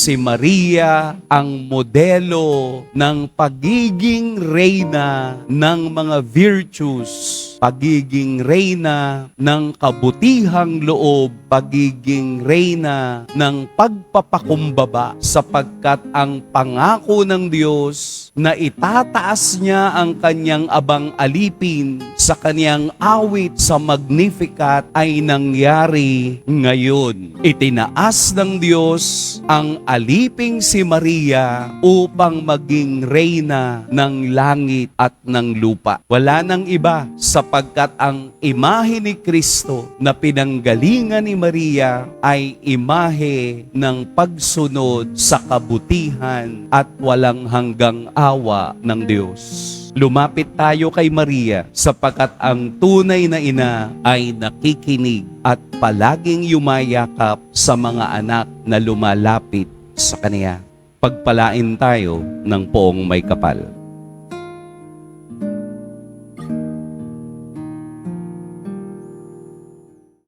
Si Maria ang modelo ng pagiging reyna ng mga virtues, pagiging reyna ng kabutihang loob, pagiging reyna ng pagpapakumbaba, sapagkat ang pangako ng Diyos na itataas niya ang kanyang abang alipin sa kanyang awit sa Magnificat ay nangyari ngayon. Itinaas ng Diyos ang aliping si Maria upang maging reyna ng langit at ng lupa. Wala nang iba, sapagkat ang imahe ni Kristo na pinanggalingan ni Maria ay imahe ng pagsunod sa kabutihan at walang hanggang awa ng Diyos. Lumapit tayo kay Maria sapagkat ang tunay na ina ay nakikinig at palaging yumayakap sa mga anak na lumalapit sa Kanya. Pagpalain tayo ng poong may kapal.